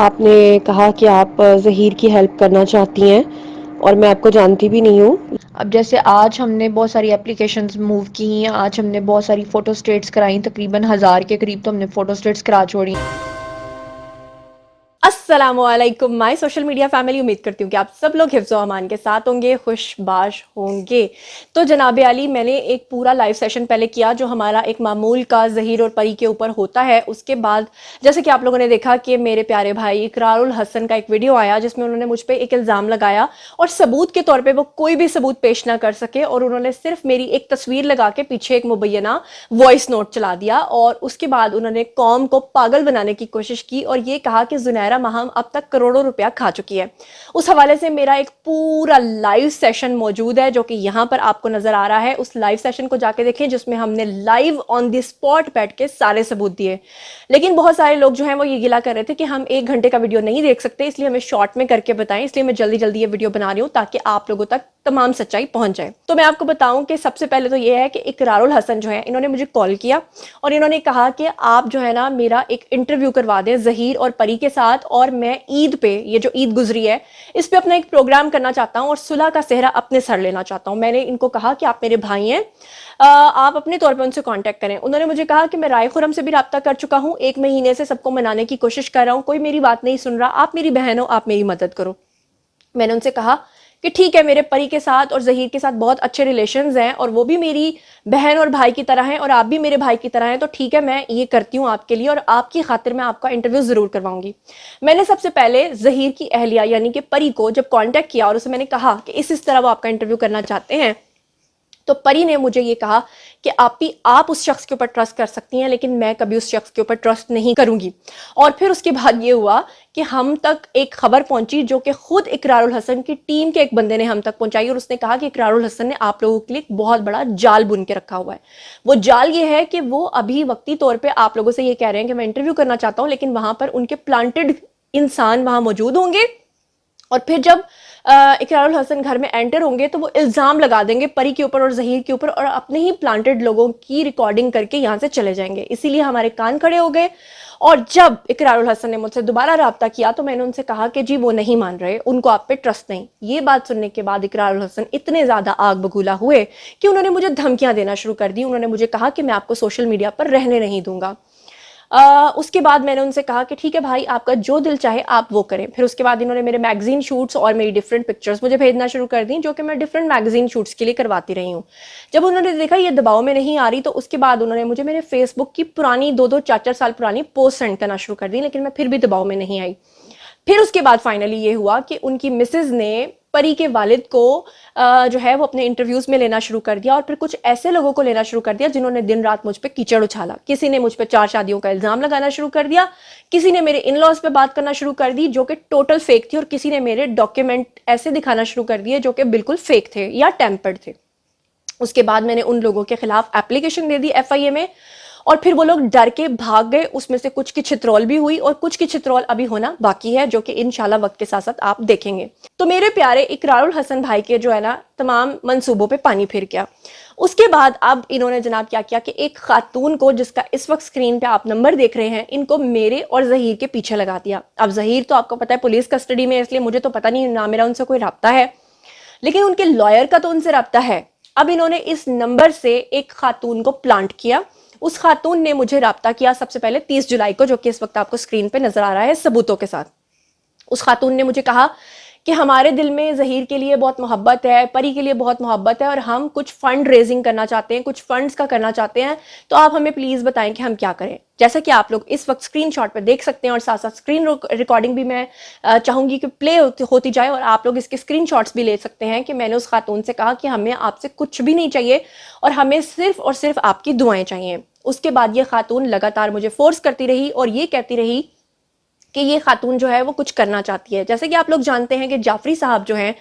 آپ نے کہا کہ آپ ظہیر کی ہیلپ کرنا چاہتی ہیں اور میں آپ کو جانتی بھی نہیں ہوں. اب جیسے آج ہم نے بہت ساری اپلیکیشنز موو کی ہیں، آج ہم نے بہت ساری فوٹو اسٹیٹس کرائیں، تقریباً 1000 کے قریب تو ہم نے فوٹو اسٹیٹس کرا چھوڑی. السلام علیکم مائی سوشل میڈیا فیملی. امید کرتی ہوں کہ آپ سب لوگ حفظ و امان کے ساتھ ہوں گے، خوش باش ہوں گے. تو جناب عالی، میں نے ایک پورا لائیو سیشن پہلے کیا جو ہمارا ایک معمول کا ظہیر اور پری کے اوپر ہوتا ہے. اس کے بعد جیسے کہ آپ لوگوں نے دیکھا کہ میرے پیارے بھائی اقرار الحسن کا ایک ویڈیو آیا جس میں انہوں نے مجھ پہ ایک الزام لگایا اور ثبوت کے طور پہ وہ کوئی بھی ثبوت پیش نہ کر سکے، اور انہوں نے صرف میری ایک تصویر لگا کے پیچھے ایک مبینہ وائس نوٹ چلا دیا، اور اس کے بعد انہوں نے قوم کو پاگل بنانے کی کوشش کی اور یہ کہا کہ زنیرہ ماہم اب تک کروڑوں روپیہ کھا چکی ہے. اس حوالے سے میرا ایک پورا لائیو سیشن موجود ہے جو کہ یہاں پر آپ کو نظر آ رہا ہے. اس لائیو سیشن کو جا کے دیکھیں جس میں ہم نے لائیو آن دی اسپاٹ بیٹھ کے سارے ثبوت دیے. لیکن بہت سارے لوگ جو ہیں وہ یہ گلا کر رہے تھے کہ ہم 1 گھنٹے کا ویڈیو نہیں دیکھ سکتے، اس لیے ہمیں شارٹ میں کر کے بتائیں. اس لیے میں جلدی جلدی یہ ویڈیو بنا رہی ہوں تاکہ آپ لوگوں تک تمام سچائی پہنچ جائے. تو میں آپ کو بتاؤں کہ سب سے پہلے تو یہ ہے کہ اقرار الحسن جو ہے انہوں نے مجھے کال کیا اور انہوں نے کہا کہ آپ جو ہے نا میرا ایک انٹرویو کروا دیں ظہیر اور پری کے ساتھ، اور میں عید پہ، یہ جو عید گزری ہے اس پہ اپنا ایک پروگرام کرنا چاہتا ہوں اور صلح کا صحرا اپنے سر لینا چاہتا ہوں. میں نے ان کو کہا کہ آپ میرے بھائی ہیں، آپ اپنے طور پہ ان سے کانٹیکٹ کریں. انہوں نے مجھے کہا کہ میں رائے خرم سے بھی رابطہ کر چکا ہوں، 1 مہینے سے سب کو منانے کی کوشش کر رہا ہوں، کوئی میری بات نہیں سن رہا، آپ میری بہن ہو، آپ میری مدد کرو. میں نے ان سے کہا کہ ٹھیک ہے، میرے پری کے ساتھ اور ظہیر کے ساتھ بہت اچھے ریلیشنز ہیں اور وہ بھی میری بہن اور بھائی کی طرح ہیں اور آپ بھی میرے بھائی کی طرح ہیں، تو ٹھیک ہے میں یہ کرتی ہوں آپ کے لیے اور آپ کی خاطر میں آپ کا انٹرویو ضرور کرواؤں گی. میں نے سب سے پہلے ظہیر کی اہلیہ یعنی کہ پری کو جب کانٹیکٹ کیا اور اسے میں نے کہا کہ اس طرح وہ آپ کا انٹرویو کرنا چاہتے ہیں، تو پری نے مجھے یہ کہا کہ آپ اس شخص کے اوپر ٹرسٹ کر سکتی ہیں لیکن میں کبھی اس شخص کے اوپر ٹرسٹ نہیں کروں گی. اور پھر اس کے بعد یہ ہوا کہ ہم تک ایک خبر پہنچی جو کہ خود اقرار الحسن کی ٹیم کے ایک بندے نے ہم تک پہنچائی، اور اس نے کہا کہ اقرار الحسن نے آپ لوگوں کے لیے ایک بہت بڑا جال بن کے رکھا ہوا ہے. وہ جال یہ ہے کہ وہ ابھی وقتی طور پہ آپ لوگوں سے یہ کہہ رہے ہیں کہ میں انٹرویو کرنا چاہتا ہوں، لیکن وہاں پر ان کے پلانٹڈ انسان وہاں موجود ہوں گے، اور پھر جب اقرار الحسن گھر میں انٹر ہوں گے تو وہ الزام لگا دیں گے پری کے اوپر اور ظہیر کے اوپر اور اپنے ہی پلانٹڈ لوگوں کی ریکارڈنگ کر کے یہاں سے چلے جائیں گے. اسی لیے ہمارے کان کھڑے ہو گئے، اور جب اقرار الحسن نے مجھ سے دوبارہ رابطہ کیا تو میں نے ان سے کہا کہ جی وہ نہیں مان رہے، ان کو آپ پہ ٹرسٹ نہیں. یہ بات سننے کے بعد اقرار الحسن اتنے زیادہ آگ بگولا ہوئے کہ انہوں نے مجھے دھمکیاں دینا شروع کر دی. انہوں نے مجھے کہا کہ میں آپ کو سوشل میڈیا پر رہنے نہیں دوں گا. اس کے بعد میں نے ان سے کہا کہ ٹھیک ہے بھائی، آپ کا جو دل چاہے آپ وہ کریں. پھر اس کے بعد انہوں نے میرے میگزین شوٹس اور میری ڈفرینٹ پکچرز مجھے بھیجنا شروع کر دیں جو کہ میں ڈفرینٹ میگزین شوٹس کے لیے کرواتی رہی ہوں. جب انہوں نے دیکھا یہ دباؤ میں نہیں آ رہی تو اس کے بعد انہوں نے مجھے میرے فیس بک کی پرانی 2-4 سال پرانی پوسٹ سینڈ کرنا شروع کر دی، لیکن میں پھر بھی دباؤ میں نہیں آئی. پھر اس کے بعد فائنلی یہ ہوا کہ ان کی مسز نے پری کے والد کو جو ہے وہ اپنے انٹرویوز میں لینا شروع کر دیا، اور پھر کچھ ایسے لوگوں کو لینا شروع کر دیا جنہوں نے دن رات مجھ پہ کیچڑ اچھالا. کسی نے مجھ پہ 4 شادیوں کا الزام لگانا شروع کر دیا، کسی نے میرے ان لاز پہ بات کرنا شروع کر دی جو کہ ٹوٹل فیک تھی، اور کسی نے میرے ڈاکیومنٹ ایسے دکھانا شروع کر دیے جو کہ بالکل فیک تھے یا ٹیمپرڈ تھے. اس کے بعد میں نے ان لوگوں کے خلاف اپلیکیشن دے دی FIA میں، اور پھر وہ لوگ ڈر کے بھاگ گئے. اس میں سے کچھ کی چھترول بھی ہوئی اور کچھ کی چھترول ابھی ہونا باقی ہے جو کہ انشاءاللہ وقت کے ساتھ ساتھ آپ دیکھیں گے. تو میرے پیارے اقرار الحسن بھائی کے جو ہے نا تمام منصوبوں پہ پانی پھر گیا. اس کے بعد اب انہوں نے جناب کیا کیا کہ ایک خاتون کو جس کا اس وقت سکرین پہ آپ نمبر دیکھ رہے ہیں، ان کو میرے اور ظہیر کے پیچھے لگا دیا. اب ظہیر تو آپ کو پتا ہے پولیس کسٹڈی میں، اس لیے مجھے تو پتہ نہیں نہ میرا ان سے کوئی رابطہ ہے، لیکن ان کے لائر کا تو ان سے رابطہ ہے. اب انہوں نے اس نمبر سے ایک خاتون کو پلانٹ کیا. اس خاتون نے مجھے رابطہ کیا سب سے پہلے 30 جولائی کو، جو کہ اس وقت آپ کو سکرین پہ نظر آ رہا ہے ثبوتوں کے ساتھ. اس خاتون نے مجھے کہا کہ ہمارے دل میں ظہیر کے لیے بہت محبت ہے، پری کے لیے بہت محبت ہے، اور ہم کچھ فنڈ ریزنگ کرنا چاہتے ہیں، کچھ فنڈز کا کرنا چاہتے ہیں، تو آپ ہمیں پلیز بتائیں کہ ہم کیا کریں. جیسا کہ آپ لوگ اس وقت اسکرین شاٹ پہ دیکھ سکتے ہیں، اور ساتھ ساتھ اسکرین ریکارڈنگ بھی میں چاہوں گی کہ پلے ہوتی جائے اور آپ لوگ اس کے اسکرین شاٹس بھی لے سکتے ہیں کہ میں نے اس خاتون سے کہا کہ ہمیں آپ سے کچھ بھی نہیں چاہیے اور ہمیں صرف اور صرف آپ کی دعائیں چاہیے. اس کے بعد یہ خاتون لگاتار مجھے فورس کرتی رہی اور یہ کہتی رہی کہ یہ خاتون جو ہے وہ کچھ کرنا چاہتی ہے. جیسے کہ آپ لوگ جانتے ہیں کہ جعفری صاحب جو ہیں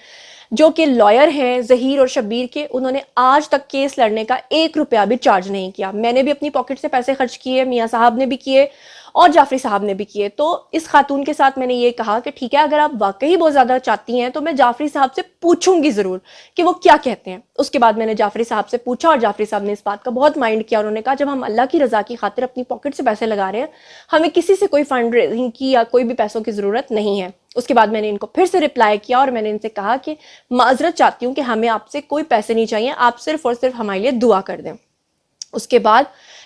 جو کہ لائر ہیں ظہیر اور شبیر کے. انہوں نے آج تک کیس لڑنے کا 1 روپیہ بھی چارج نہیں کیا. میں نے بھی اپنی پاکٹ سے پیسے خرچ کیے, میاں صاحب نے بھی کیے اور جعفری صاحب نے بھی کیے. تو اس خاتون کے ساتھ میں نے یہ کہا کہ ٹھیک ہے, اگر آپ واقعی بہت زیادہ چاہتی ہیں تو میں جعفری صاحب سے پوچھوں گی ضرور کہ وہ کیا کہتے ہیں. اس کے بعد میں نے جعفری صاحب سے پوچھا اور جعفری صاحب نے اس بات کا بہت مائنڈ کیا. انہوں نے کہا جب ہم اللہ کی رضا کی خاطر اپنی پاکٹ سے پیسے لگا رہے ہیں, ہمیں کسی سے کوئی فنڈ ریزنگ کی یا کوئی بھی پیسوں کی ضرورت نہیں ہے. اس کے بعد میں نے ان کو پھر سے رپلائی کیا اور میں نے ان سے کہا کہ معذرت چاہتی ہوں کہ ہمیں آپ سے کوئی پیسے نہیں چاہیے, آپ صرف اور صرف ہمارے لیے دعا کر دیں. اس کے بعد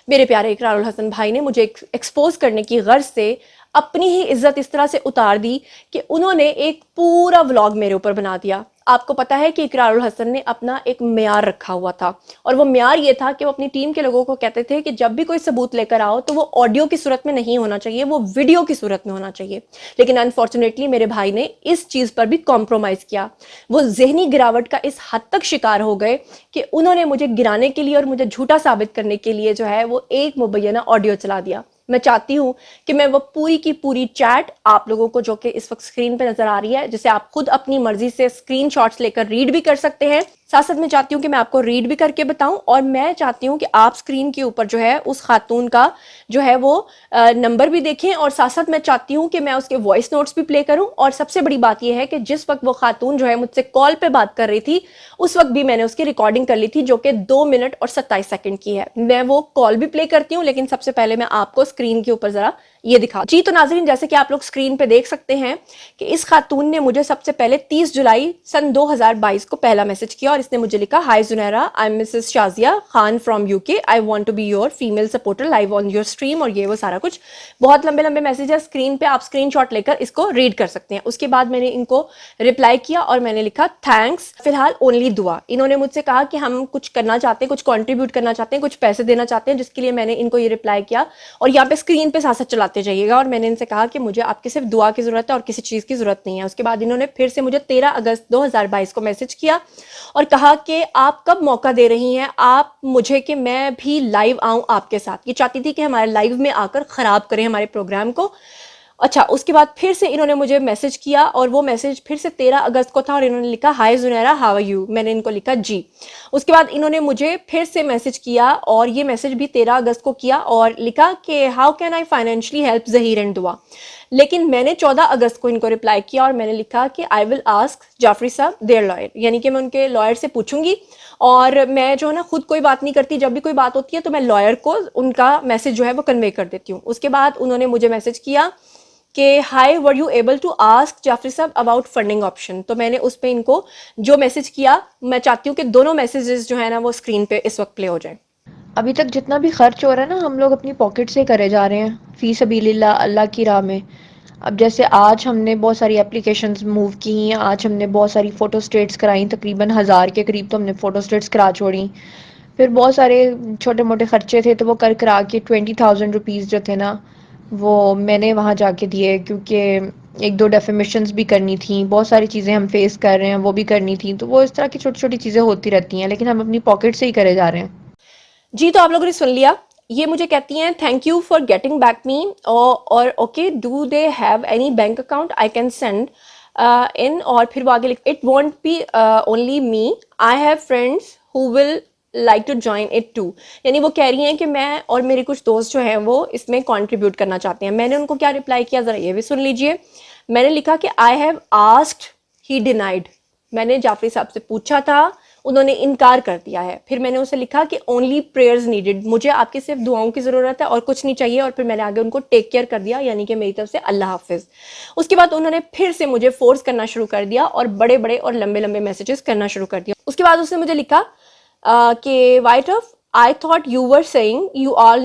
میرے پیارے اقرار الحسن بھائی نے مجھے ایکسپوز کرنے کی غرض سے اپنی ہی عزت اس طرح سے اتار دی کہ انہوں نے ایک پورا ولاگ میرے اوپر بنا دیا. آپ کو پتا ہے کہ اقرار الحسن نے اپنا ایک معیار رکھا ہوا تھا, اور وہ معیار یہ تھا کہ وہ اپنی ٹیم کے لوگوں کو کہتے تھے کہ جب بھی کوئی ثبوت لے کر آؤ تو وہ آڈیو کی صورت میں نہیں ہونا چاہیے, وہ ویڈیو کی صورت میں ہونا چاہیے. لیکن انفارچونیٹلی میرے بھائی نے اس چیز پر بھی کمپرومائز کیا. وہ ذہنی گراوٹ کا اس حد تک شکار ہو گئے کہ انہوں نے مجھے گرانے کے لیے اور مجھے جھوٹا ثابت کرنے کے لیے جو ہے وہ ایک مبینہ آڈیو چلا دیا. میں چاہتی ہوں کہ میں وہ پوری کی پوری چیٹ آپ لوگوں کو, جو کہ اس وقت اسکرین پہ نظر آ رہی ہے, جسے آپ خود اپنی مرضی سے اسکرین شاٹس لے کر ریڈ بھی کر سکتے ہیں, ساتھ ساتھ میں چاہتی ہوں کہ میں آپ کو ریڈ بھی کر کے بتاؤں, اور میں چاہتی ہوں کہ آپ اسکرین کے اوپر جو ہے اس خاتون کا جو ہے وہ نمبر بھی دیکھیں, اور ساتھ ساتھ میں چاہتی ہوں کہ میں اس کے وائس نوٹس بھی پلے کروں. اور سب سے بڑی بات یہ ہے کہ جس وقت وہ خاتون جو ہے مجھ سے کال پہ بات کر رہی تھی, اس وقت بھی میں نے اس کی ریکارڈنگ کر لی تھی, جو کہ 2 منٹ اور 27 سیکنڈ کی ہے. میں وہ کال بھی پلے کرتی ہوں, لیکن سب سے پہلے میں آپ کو اسکرین کے اوپر ذرا یہ دکھا. جی تو ناظرین, جیسے کہ آپ لوگ اسکرین پہ دیکھ سکتے ہیں کہ اس خاتون نے مجھے سب سے پہلے 30 جولائی سن 2022 کو پہلا میسج کیا, اور اس نے مجھے لکھا, hi Zunaira, I am Mrs Shazia Khan from UK, I want to be your female supporter live on your stream, اور یہ وہ سارا کچھ. بہت لمبے لمبے میسج ہے اسکرین پہ, آپ اسکرین شاٹ لے کر اس کو ریڈ کر سکتے ہیں. اس کے بعد میں نے ان کو رپلائی کیا اور میں نے لکھا تھینکس, فی الحال اونلی دعا. انہوں نے مجھ سے کہا کہ ہم کچھ کرنا چاہتے ہیں, کچھ کنٹریبیوٹ کرنا چاہتے ہیں, کچھ پیسے دینا چاہتے ہیں, جس کے لیے میں نے ان کو یہ رپلائی کیا. اور یہاں پہ اسکرین پہ ساتھ ساتھ چلاتے جائیے گا. اور میں نے ان سے کہا کہ مجھے آپ کی صرف دعا کی ضرورت ہے اور کسی چیز کی ضرورت نہیں ہے. اس کے بعد انہوں نے پھر سے مجھے 13 اگست 2022 کو میسج کیا اور کہا کہ آپ کب موقع دے رہی ہیں آپ مجھے کہ میں بھی لائیو آؤں آپ کے ساتھ. یہ چاہتی تھی کہ ہمارے لائیو میں آ کر خراب کریں ہمارے پروگرام کو. اچھا, اس کے بعد پھر سے انہوں نے مجھے میسج کیا, اور وہ میسج پھر سے 13 اگست کو تھا, اور انہوں نے لکھا, hi Zunaira, how are you. میں نے ان کو لکھا جی. اس کے بعد انہوں نے مجھے پھر سے میسج کیا, اور یہ میسج بھی 13 اگست کو کیا, اور لکھا کہ how can I financially help Zaheer and دعا. لیکن میں نے 14 اگست کو ان کو رپلائی کیا اور میں نے لکھا کہ آئی ول آسک جعفری صاحب دیئر لائر, یعنی کہ میں ان کے لائر سے پوچھوں گی. اور میں جو ہے نا خود کوئی بات نہیں کرتی, جب بھی کوئی بات ہوتی ہے تو میں لائر کو ان کا میسج جو ہے وہ کنوے کر دیتی ہوں. اس کے بعد انہوں نے مجھے میسج کیا کہ hi were you able to ask Jafri صاحب اباؤٹ فنڈنگ آپشن. تو میں نے اس پہ ان کو جو میسج کیا, میں چاہتی ہوں کہ دونوں میسیجز جو ہے نا وہ اسکرین پہ اس وقت پلے ہو جائیں. ابھی تک جتنا بھی خرچ ہو رہا ہے نا, ہم لوگ اپنی پاکٹ سے کرے جا رہے ہیں فی سبیل اللہ, اللہ کی راہ میں. اب جیسے آج ہم نے بہت ساری اپلیکیشنز موو کی ہیں, آج ہم نے بہت ساری فوٹو اسٹیٹس کرائیں, تقریباً 1000 کے قریب تو ہم نے فوٹو اسٹیٹس کرا چھوڑیں. پھر بہت سارے چھوٹے موٹے خرچے تھے تو وہ کرا کے 20,000 روپیز جو تھے نا وہ میں نے وہاں جا کے دیے, کیونکہ 1-2 ڈیفیمیشنز بھی کرنی تھیں, بہت ساری چیزیں ہم فیس کر رہے ہیں وہ بھی کرنی تھیں. تو وہ اس طرح کی چھوٹی چھوٹی چیزیں ہوتی رہتی ہیں, لیکن ہم اپنی پاکٹ سے ہی کرے جا رہے ہیں. جی تو آپ لوگوں نے سن لیا, یہ مجھے کہتی ہیں thank you for getting back me, اور okay do they have any bank account I can send in, اور پھر وہ آگے لکھ it want be only me, I have friends who will like to join it too. یعنی وہ کہہ رہی ہیں کہ میں اور میرے کچھ دوست جو ہیں وہ اس میں کنٹریبیوٹ کرنا چاہتے ہیں. میں نے ان کو کیا رپلائی کیا ذرا یہ بھی سن لیجئے. میں نے لکھا کہ I have asked, he denied. میں نے جعفری صاحب سے پوچھا تھا, انہوں نے انکار کر دیا ہے. پھر میں نے اسے لکھا کہ اونلی پریئرز نیڈڈ, مجھے آپ کی صرف دعاؤں کی ضرورت ہے اور کچھ نہیں چاہیے. اور پھر میں نے آگے ان کو ٹیک کیئر کر دیا, یعنی کہ میری طرف سے اللہ حافظ. اس کے بعد انہوں نے پھر سے مجھے فورس کرنا شروع کر دیا اور بڑے بڑے اور لمبے لمبے میسیجز کرنا شروع کر دیا. اس کے بعد اس نے مجھے لکھا کہ white of, I thought you were saying you all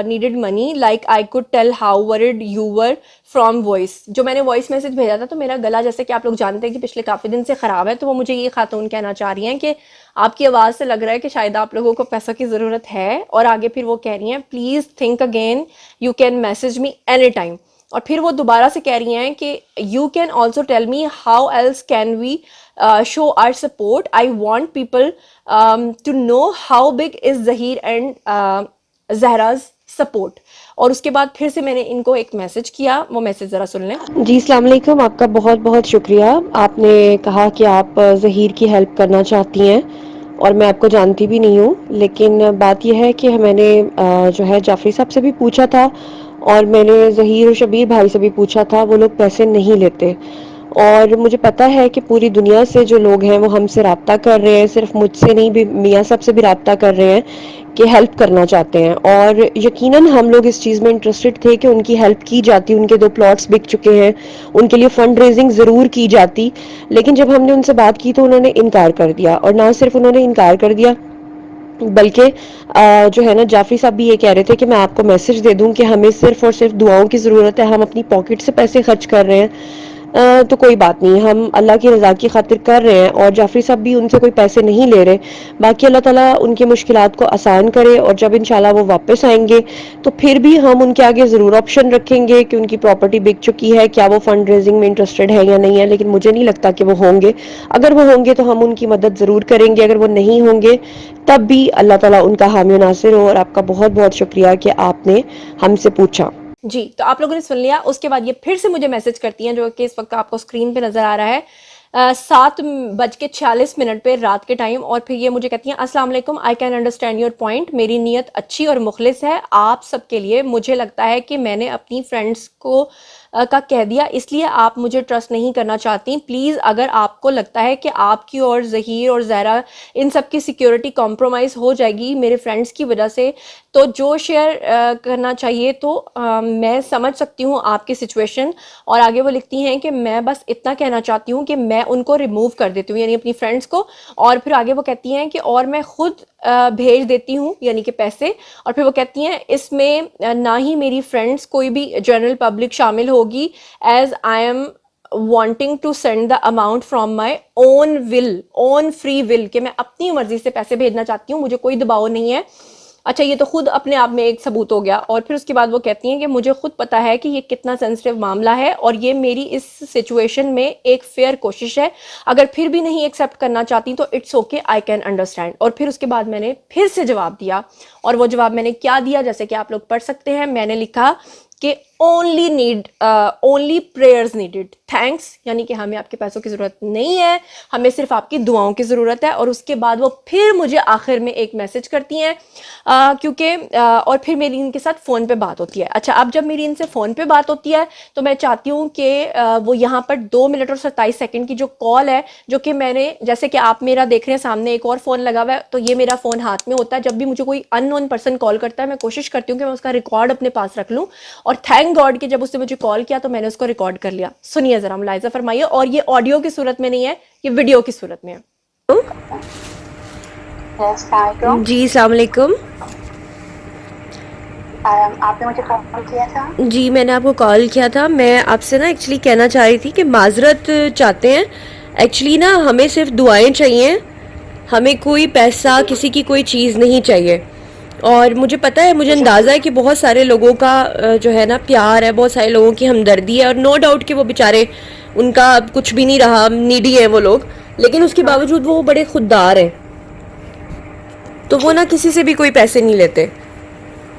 needed money, like I could tell how worried you were from voice. جو میں نے وائس میسج بھیجا تھا تو میرا گلا جیسے کہ آپ لوگ جانتے ہیں کہ پچھلے کافی دن سے خراب ہے, تو وہ مجھے یہ خاتون کہنا چاہ رہی ہیں کہ آپ کی آواز سے لگ رہا ہے کہ شاید آپ لوگوں کو پیسوں کی ضرورت ہے. اور آگے پھر وہ کہہ رہی ہیں please think again, you can message me any time. اور پھر وہ دوبارہ سے کہہ رہی ہیں کہ you can also tell me how else can we show our support. I want people to know how big is Zahir and Zahra's support. اور اس کے بعد پھر سے میں نے ان کو ایک میسج کیا, وہ میسج ذرا سن لیں. جی السلام علیکم. آپ کا بہت بہت شکریہ. آپ نے کہا کہ آپ ظہیر کی ہیلپ کرنا چاہتی ہیں اور میں آپ کو جانتی بھی نہیں ہوں, لیکن بات یہ ہے کہ میں نے جو ہے جعفری صاحب سے بھی پوچھا تھا اور میں نے ظہیر اور شبیر بھائی سے بھی پوچھا تھا, وہ لوگ پیسے نہیں لیتے. اور مجھے پتا ہے کہ پوری دنیا سے جو لوگ ہیں وہ ہم سے رابطہ کر رہے ہیں, صرف مجھ سے نہیں بھی میاں صاحب سے بھی رابطہ کر رہے ہیں کہ ہیلپ کرنا چاہتے ہیں. اور یقیناً ہم لوگ اس چیز میں انٹرسٹڈ تھے کہ ان کی ہیلپ کی جاتی, ان کے 2 پلاٹس بک چکے ہیں, ان کے لیے فنڈ ریزنگ ضرور کی جاتی. لیکن جب ہم نے ان سے بات کی تو انہوں نے انکار کر دیا, اور نہ صرف انہوں نے انکار کر دیا بلکہ جو ہے نا جعفری صاحب بھی یہ کہہ رہے تھے کہ میں آپ کو میسج دے دوں کہ ہمیں صرف اور صرف دعاؤں کی ضرورت ہے, ہم اپنی پاکٹ سے پیسے خرچ کر رہے ہیں. تو کوئی بات نہیں, ہم اللہ کی رضا کی خاطر کر رہے ہیں, اور جعفری صاحب بھی ان سے کوئی پیسے نہیں لے رہے. باقی اللہ تعالیٰ ان کی مشکلات کو آسان کرے, اور جب انشاءاللہ وہ واپس آئیں گے تو پھر بھی ہم ان کے آگے ضرور آپشن رکھیں گے کہ ان کی پراپرٹی بک چکی ہے, کیا وہ فنڈ ریزنگ میں انٹرسٹڈ ہے یا نہیں ہے. لیکن مجھے نہیں لگتا کہ وہ ہوں گے. اگر وہ ہوں گے تو ہم ان کی مدد ضرور کریں گے, اگر وہ نہیں ہوں گے تب بھی اللہ تعالیٰ ان کا حامی و ناصر ہو. اور آپ کا بہت بہت شکریہ کہ آپ نے ہم سے پوچھا. جی, تو آپ لوگوں نے سن لیا. اس کے بعد یہ پھر سے مجھے میسج کرتی ہیں, جو کہ اس وقت آپ کو اسکرین پہ نظر آ رہا ہے, 7:46 پہ رات کے ٹائم. اور پھر یہ مجھے کہتی ہیں السلام علیکم, آئی کین انڈرسٹینڈ یور پوائنٹ. میری نیت اچھی اور مخلص ہے آپ سب کے لیے. مجھے لگتا ہے کہ میں نے اپنی فرینڈس کو کا کہہ دیا, اس لیے آپ مجھے ٹرسٹ نہیں کرنا چاہتی. پلیز اگر آپ کو لگتا ہے کہ آپ کی اور ظہیر اور زہرا ان سب کی سیکیورٹی کمپرومائز ہو جائے گی میرے فرینڈس کی وجہ سے, تو جو شیئر کرنا چاہیے, تو میں سمجھ سکتی ہوں آپ کی سچویشن. اور آگے وہ لکھتی ہیں کہ میں بس اتنا کہنا چاہتی ہوں کہ میں ان کو ریموو کر دیتی ہوں, یعنی اپنی فرینڈس کو. اور پھر آگے وہ کہتی ہیں کہ اور میں خود بھیج دیتی ہوں, یعنی کہ پیسے. اور پھر وہ کہتی ہیں اس میں نہ ہی میری فرینڈس کوئی بھی جنرل پبلک شامل ہوگی, as I am wanting to send the amount from my own will, own free will, کہ میں اپنی مرضی سے پیسے بھیجنا چاہتی ہوں, مجھے کوئی دباؤ نہیں ہے. اچھا, یہ تو خود اپنے آپ میں ایک ثبوت ہو گیا. اور پھر اس کے بعد وہ کہتی ہیں کہ مجھے خود پتا ہے کہ یہ کتنا سینسٹیو معاملہ ہے, اور یہ میری اس سچویشن میں ایک فیئر کوشش ہے. اگر پھر بھی نہیں ایکسیپٹ کرنا چاہتی تو it's okay, I can understand. اور پھر اس کے بعد میں نے پھر سے جواب دیا, اور وہ جواب میں نے کیا دیا جیسے کہ آپ لوگ پڑھ سکتے ہیں. میں نے لکھا کہ only prayers needed, thanks, یعنی کہ ہمیں آپ کے پیسوں کی ضرورت نہیں ہے, ہمیں صرف آپ کی دعاؤں کی ضرورت ہے. اور اس کے بعد وہ پھر مجھے آخر میں ایک میسج کرتی ہیں, کیونکہ اور پھر میری ان کے ساتھ فون پہ بات ہوتی ہے. اچھا, اب جب میری ان سے فون پہ بات ہوتی ہے تو میں چاہتی ہوں کہ وہ یہاں پر 2 منٹ اور 27 سیکنڈ کی جو کال ہے, جو کہ میں نے, جیسے کہ آپ میرا دیکھ رہے ہیں سامنے ایک اور فون لگا ہوا ہے, تو یہ میرا فون ہاتھ میں ہوتا ہے. جب بھی مجھے کوئی ان نون پرسن کال کرتا ہے میں کوشش کرتی ہوں کہ میں اس کا ریکارڈ اپنے پاس رکھ لوں, اور تھینک گاڈ کہ جب اس نے مجھے کال کیا تو میں نے اس کو ریکارڈ کر لیا. سنیے ذرا, ملاحظہ فرمائیے. اور یہ آڈیو کی صورت میں نہیں ہے, یہ ویڈیو کی صورت میں ہے. جی السلام علیکم. آپ نے مجھے کال کیا تھا؟ جی میں نے آپ کو کال کیا تھا. میں آپ سے نا ایکچولی کہنا چاہ رہی تھی کہ معذرت چاہتے ہیں. ایکچولی نا ہمیں صرف دعائیں چاہیے, ہمیں کوئی پیسہ, کسی کی کوئی چیز نہیں چاہیے. اور مجھے پتہ ہے, مجھے اندازہ ہے کہ بہت سارے لوگوں کا جو ہے نا پیار ہے, بہت سارے لوگوں کی ہمدردی ہے, اور نو ڈاؤٹ کہ وہ بیچارے ان کا کچھ بھی نہیں رہا, نیڈی ہیں وہ لوگ, لیکن اس کے باوجود وہ بڑے خوددار ہیں. تو وہ نا کسی سے بھی کوئی پیسے نہیں لیتے.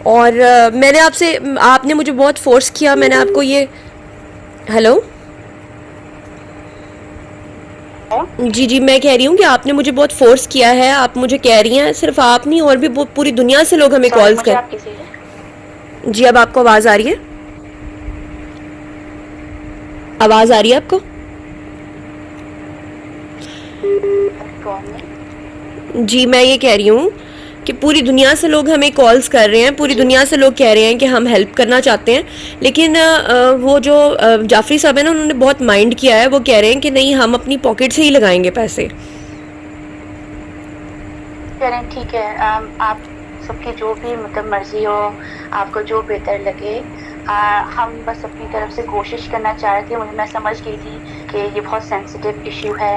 اور میں نے آپ سے, آپ نے مجھے بہت فورس کیا, میں نے آپ کو یہ, ہیلو جی میں کہہ رہی ہوں کہ آپ نے مجھے بہت فورس کیا ہے. آپ مجھے کہہ رہی ہیں, صرف آپ نہیں اور بھی پوری دنیا سے لوگ ہمیں کالز کر. جی اب آپ کو آواز آ رہی ہے, آواز آ رہی ہے آپ کو؟ جی میں یہ کہہ رہی ہوں کہ پوری دنیا سے لوگ ہمیں کالز کر رہے ہیں, پوری دنیا سے لوگ کہہ رہے ہیں کہ ہم ہیلپ کرنا چاہتے ہیں. لیکن وہ جو جعفری صاحب ہیں نا, انہوں نے بہت مائنڈ کیا ہے. وہ کہہ رہے ہیں کہ نہیں, ہم اپنی پاکٹ سے ہی لگائیں گے پیسے. ٹھیک ہے, آپ سب کی جو بھی مطلب مرضی ہو, آپ کو جو بہتر لگے. ہم بس اپنی طرف سے کوشش کرنا چاہ رہے تھے. میں سمجھ گئی تھی کہ یہ بہت سینسیٹیو ایشو ہے,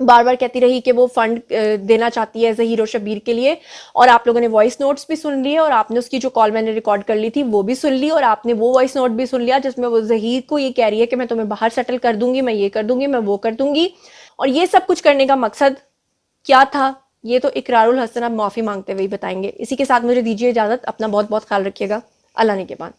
بار بار کہتی رہی کہ وہ فنڈ دینا چاہتی ہے ظہیر اور شبیر کے لیے، اور آپ لوگوں نے وائس نوٹس بھی سن لیے، اور آپ نے اس کی جو کال میں نے ریکارڈ کر لی تھی وہ بھی سن لی، اور آپ نے وہ وائس نوٹ بھی سن لیا جس میں وہ ظہیر کو یہ کہہ رہی ہے کہ میں تمہیں باہر سیٹل کر دوں گی، میں یہ کر دوں گی، میں وہ کر دوں گی. اور یہ سب کچھ کرنے کا مقصد کیا تھا یہ تو اقرار الحسن اب معافی مانگتے ہوئے بتائیں گے. اسی کے ساتھ مجھے دیجیے اجازت، اپنا بہت بہت خیال رکھیے گا. اللہ نے کے بعد.